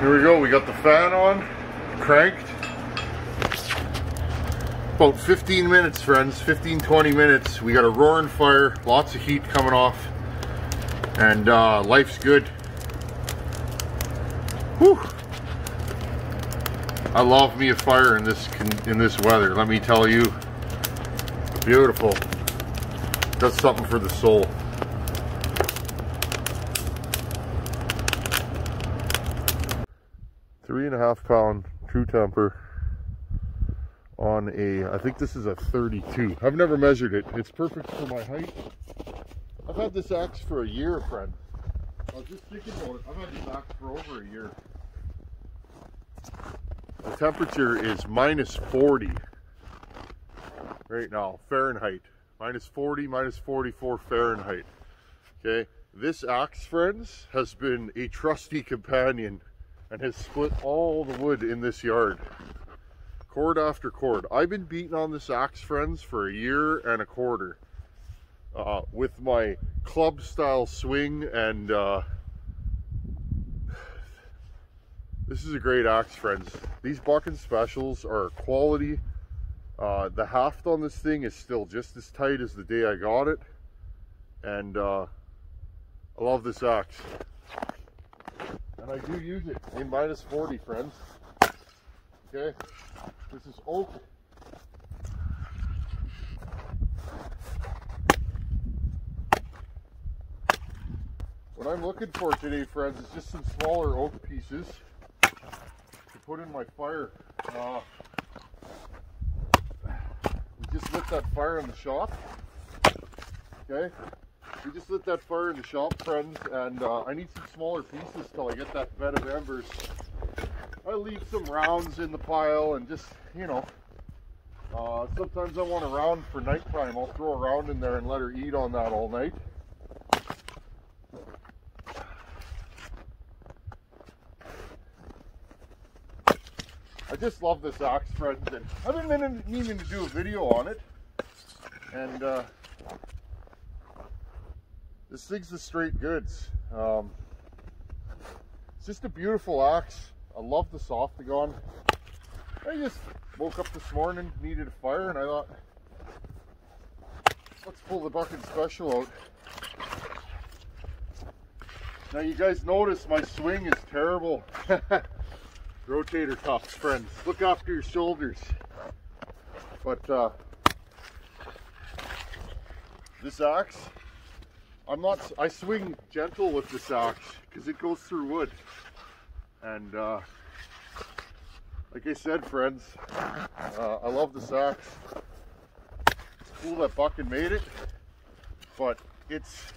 Here we go, we got the fan on, cranked. About 15 minutes, friends, 15-20 minutes. We got a roaring fire, lots of heat coming off, and life's good. Whew. I love me a fire in this weather, let me tell you. Beautiful. Does something for the soul. .5 pound true temper on a, I think this is a 32. I've never measured it. It's perfect for my height. I've had this axe for a year, friend. I was just thinking about it. I've had this axe for over a year. The temperature is -40 right now, Fahrenheit. -40, -44 Fahrenheit. Okay, this axe, friends, has been a trusty companion and has split all the wood in this yard. Cord after cord. I've been beating on this axe, friends, for a year and a quarter. With my club style swing, and this is a great axe, friends. These bucking specials are quality. The haft on this thing is still just as tight as the day I got it, and I love this axe. And I do use it in -40, friends. Okay, this is oak. What I'm looking for today, friends, is just some smaller oak pieces to put in my fire. We just lit that fire in the shop. Okay, we just lit that fire in the shop, friends, and I need some smaller pieces till I get that bed of embers. I leave some rounds in the pile, and just, you know, sometimes I want a round for nighttime. I'll throw a round in there and let her eat on that all night. I just love this axe, friends, and I've been meaning to do a video on it, and this thing's the straight goods. It's just a beautiful axe. I love the Softagon. I just woke up this morning, needed a fire, and I thought, let's pull the bucking special out. Now you guys notice my swing is terrible. Rotator cuffs, friends. Look after your shoulders. But this axe, I swing gentle with this axe because it goes through wood. And like I said, friends, I love this axe. It's cool that bucking made it, but it's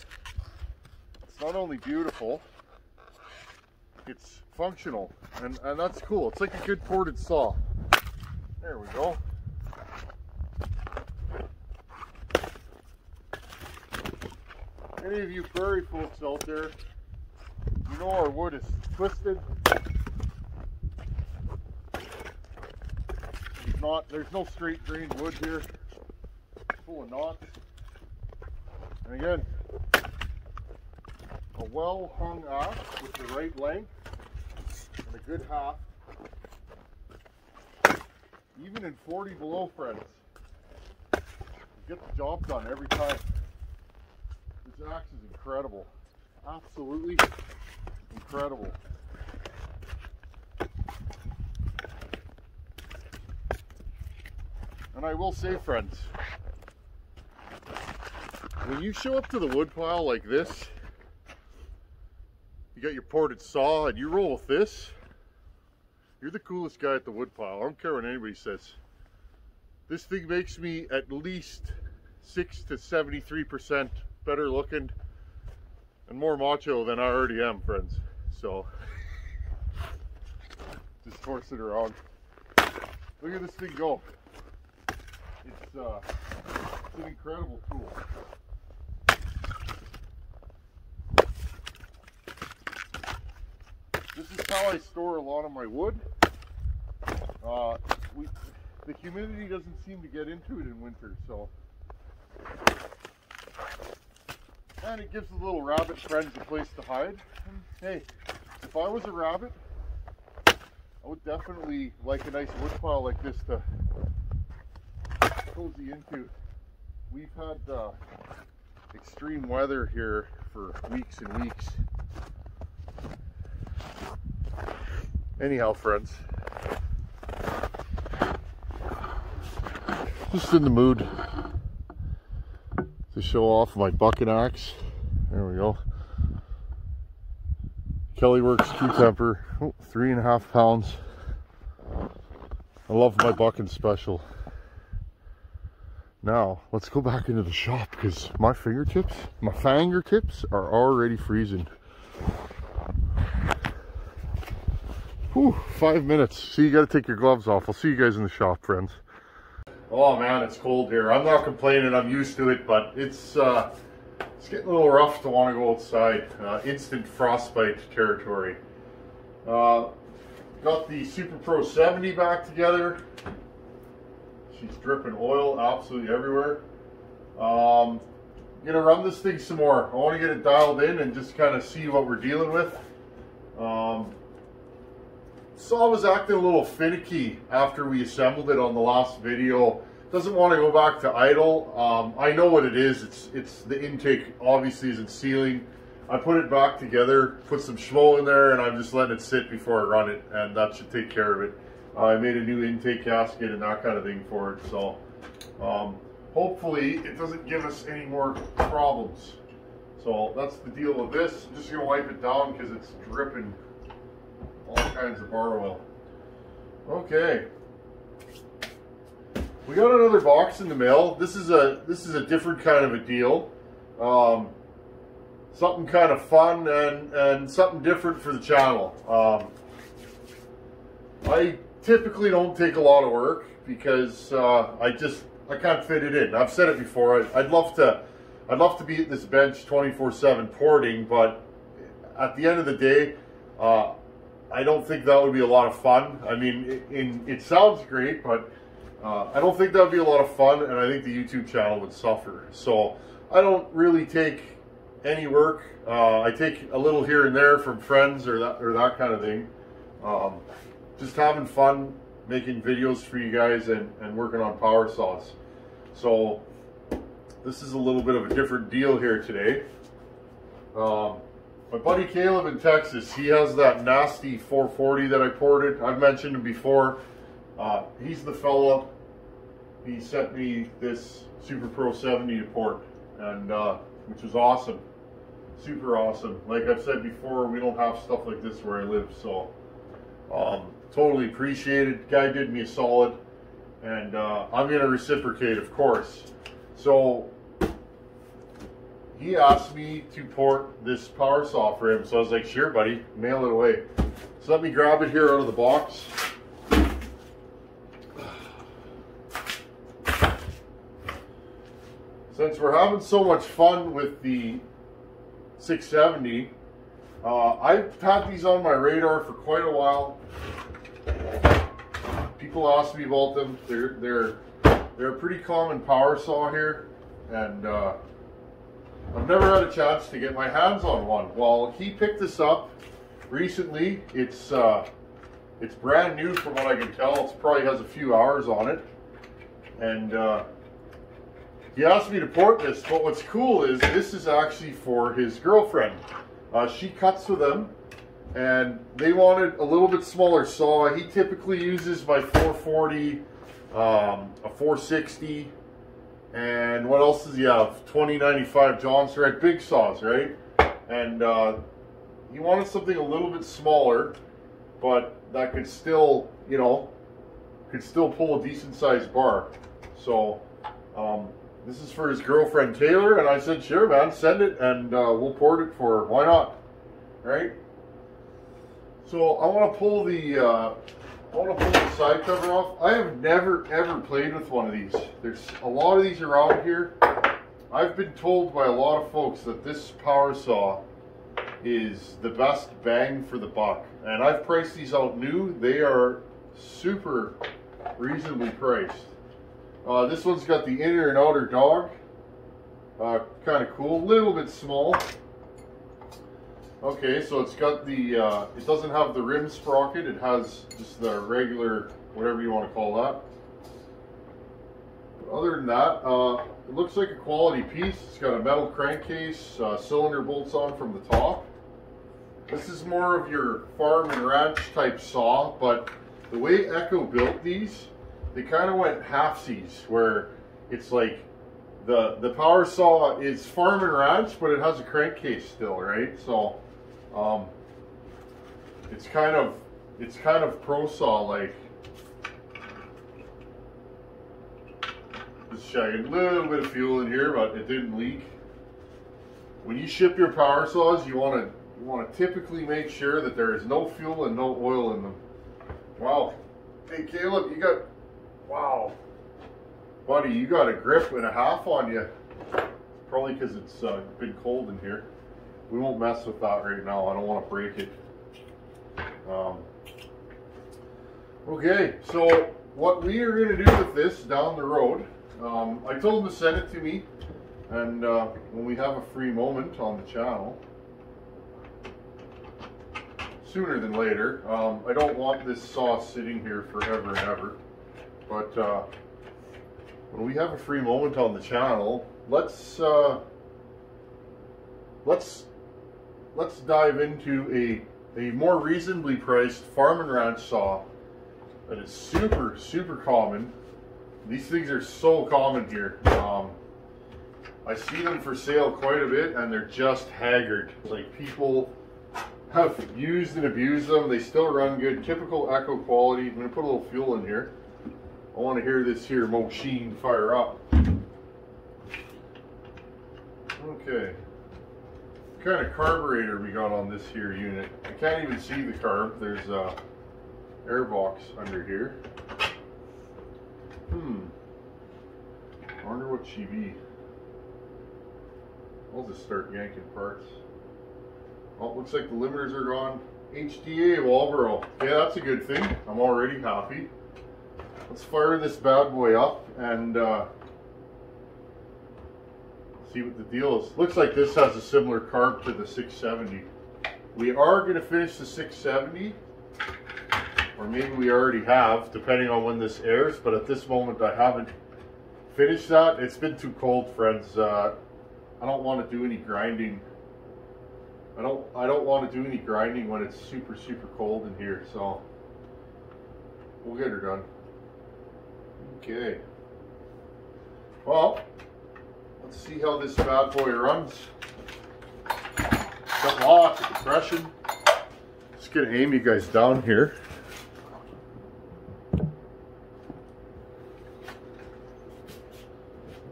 not only beautiful, it's functional, and that's cool. It's like a good ported saw. There we go. Any of you prairie folks out there, you know our wood is twisted. There's no straight grained wood here. It's full of knots. And again, a well hung axe with the right length and a good haft, even in 40 below, friends, you get the job done every time. This axe is incredible, absolutely incredible. And I will say, friends, when you show up to the wood pile like this, you got your ported saw and you roll with this, you're the coolest guy at the wood pile. I don't care what anybody says. This thing makes me at least 6 to 73% better looking and more macho than I already am, friends. So just force it around. Look at this thing go. It's an incredible tool. This is how I store a lot of my wood. The humidity doesn't seem to get into it in winter, so. And it gives the little rabbit friends a place to hide. And hey, if I was a rabbit I would definitely like a nice wood pile like this to cozy into. We've had extreme weather here for weeks and weeks. Anyhow, friends, just in the mood to show off my bucket axe. There we go. Kelly Works True Temper, 3.5 pounds. I love my bucket special. Now let's go back into the shop because my fingertips are already freezing. Whew, 5 minutes. So you got to take your gloves off. I'll see you guys in the shop, friends. Oh man, it's cold here. I'm not complaining. I'm used to it, but it's getting a little rough to want to go outside. Instant frostbite territory. Got the Super Pro 70 back together. She's dripping oil absolutely everywhere. Gonna run this thing some more. I want to get it dialed in and just kind of see what we're dealing with. Saw was acting a little finicky after we assembled it on the last video. Doesn't want to go back to idle. I know what it is. It's the intake obviously isn't sealing. I put it back together, put some schmo in there, and I'm just letting it sit before I run it, and that should take care of it. I made a new intake gasket and that kind of thing for it, so hopefully it doesn't give us any more problems. So that's the deal with this. I'm just gonna wipe it down because it's dripping all kinds of bar oil. Okay, we got another box in the mail. This is a different kind of a deal. Something kind of fun and something different for the channel. I typically don't take a lot of work because I can't fit it in. I've said it before. I'd love to be at this bench 24/7 porting, but at the end of the day, I don't think that would be a lot of fun. I mean, it sounds great, but I don't think that would be a lot of fun, and I think the YouTube channel would suffer. So I don't really take any work. I take a little here and there from friends or that kind of thing. Just having fun making videos for you guys and working on power saws. So this is a little bit of a different deal here today. My buddy Caleb in Texas, he has that nasty 440 that I ported. I've mentioned him before. He's the fella. He sent me this Super Pro 70 to port, and which was awesome. Super awesome. Like I've said before, we don't have stuff like this where I live, so totally appreciate it. Guy did me a solid, and I'm going to reciprocate, of course. So he asked me to port this power saw for him, so I was like, sure buddy, mail it away. So let me grab it here out of the box. Since we're having so much fun with the 670, I've had these on my radar for quite a while. People ask me about them. They're a pretty common power saw here, and I've never had a chance to get my hands on one. Well, he picked this up recently. It's brand new from what I can tell. It probably has a few hours on it, and he asked me to port this. But what's cool is this is actually for his girlfriend. She cuts with him, and they wanted a little bit smaller saw. He typically uses my 440, a 460, and what else does he have? 2095 Johnson, right? Big saws, right? And he wanted something a little bit smaller, but that could still, you know, pull a decent sized bar. So this is for his girlfriend Taylor, and I said, sure man, send it, and we'll port it for her. Why not? Right? So I want to pull the side cover off. I have never ever played with one of these. There's a lot of these around here. I've been told by a lot of folks that this power saw is the best bang for the buck, and I've priced these out new. They are super reasonably priced. This one's got the inner and outer dog. Kind of cool, a little bit small. Okay, so it's got the, it doesn't have the rim sprocket, it has just the regular, whatever you want to call that. But other than that, it looks like a quality piece. It's got a metal crankcase, cylinder bolts on from the top. This is more of your farm and ranch type saw, but the way Echo built these, they kind of went halfsies, where it's like the power saw is farm and ranch, but it has a crankcase still, right? So it's kind of pro saw like. Just checking a little bit of fuel in here, but it didn't leak. When you ship your power saws, you want to typically make sure that there is no fuel and no oil in them. Wow. Hey Caleb, you got, wow. Buddy, you got a grip and a half on you. Probably because it's been cold in here. We won't mess with that right now. I don't want to break it. Okay, so what we are going to do with this down the road, I told him to send it to me, and when we have a free moment on the channel, sooner than later. I don't want this saw sitting here forever and ever, but when we have a free moment on the channel, let's dive into a more reasonably priced farm and ranch saw that is super common. These things are so common here. I see them for sale quite a bit, and they're just haggard. Like, people have used and abused them. They still run good. Typical Echo quality. I'm going to put a little fuel in here. I want to hear this here machine fire up. Okay. What kind of carburetor we got on this here unit? I can't even see the carb. There's a air box under here. I wonder what she be. I'll just start yanking parts. Oh, looks like the limiters are gone. HDA Walbro. Yeah, that's a good thing. I'm already happy. Let's fire this bad boy up and see what the deal is. Looks like this has a similar carb to the 670. We are going to finish the 670, or maybe we already have, depending on when this airs, but at this moment I haven't finished that. It's been too cold, friends. I don't want to do any grinding. I don't want to do any grinding when it's super cold in here, so we'll get her done. Okay. Well, let's see how this bad boy runs. Got lots of compression. Just gonna aim you guys down here.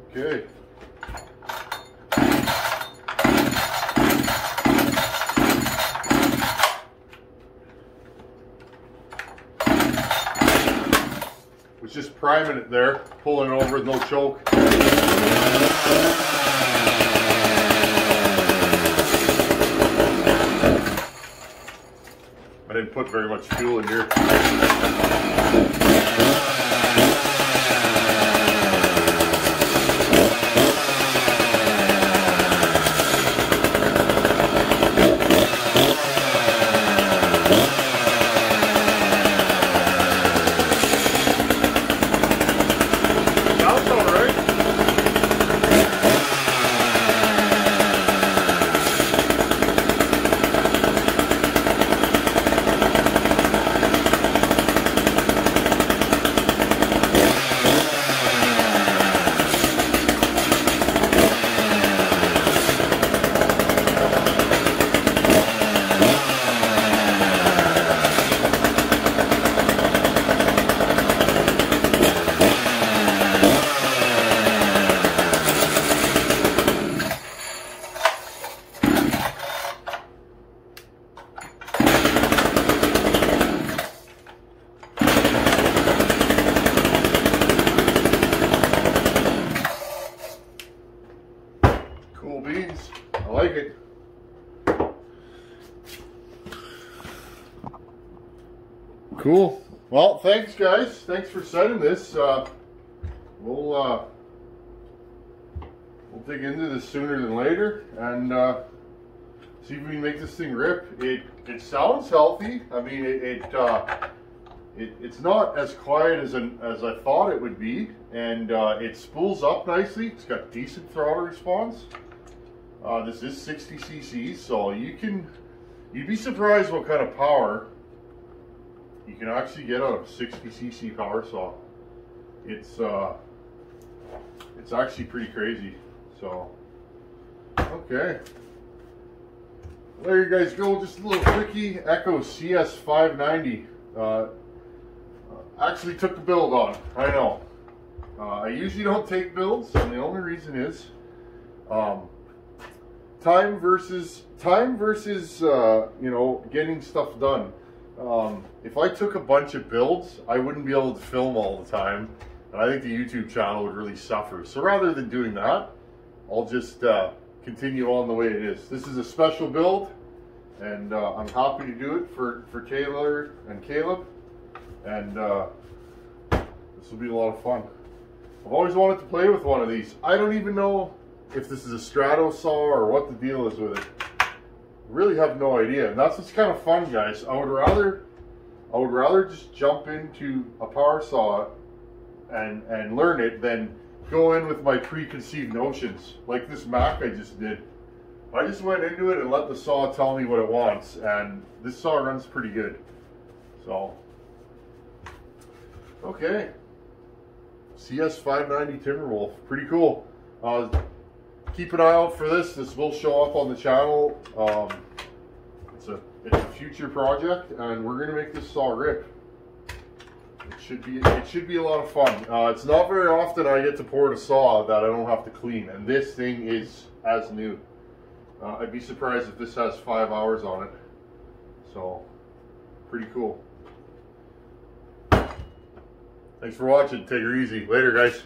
Okay. Was just priming it there, pulling it over with no choke. I didn't put very much fuel in here. Cool beans. I like it. Cool. Well, thanks guys. Thanks for sending this. We'll dig into this sooner than later and see if we can make this thing rip. It sounds healthy. I mean, it's not as quiet as I thought it would be, and it spools up nicely. It's got decent throttle response. This is 60 cc's, so you'd be surprised what kind of power you can actually get out of a 60 cc power saw. It's actually pretty crazy. So, okay. There you guys go, just a little quickie. Echo cs-590. Actually took the build on, I know. I usually don't take builds, and the only reason is time versus you know, getting stuff done. If I took a bunch of builds, I wouldn't be able to film all the time, and I think the YouTube channel would really suffer. So rather than doing that, I'll just continue on the way it is. This is a special build, and I'm happy to do it for Taylor and Caleb, and this will be a lot of fun. I've always wanted to play with one of these. I don't even know if this is a strato saw or what the deal is with it. Really have no idea, and that's what's kind of fun, guys. I would rather just jump into a power saw and learn it than go in with my preconceived notions, like this Mac I just did. I just went into it and let the saw tell me what it wants, and this saw runs pretty good. So, okay, cs-590 Timberwolf, pretty cool. Keep an eye out for this. This will show up on the channel. It's a future project, and we're gonna make this saw rip. It should be a lot of fun. It's not very often I get to port a saw that I don't have to clean, and this thing is as new. I'd be surprised if this has 5 hours on it. So, pretty cool. Thanks for watching. Take her easy. Later, guys.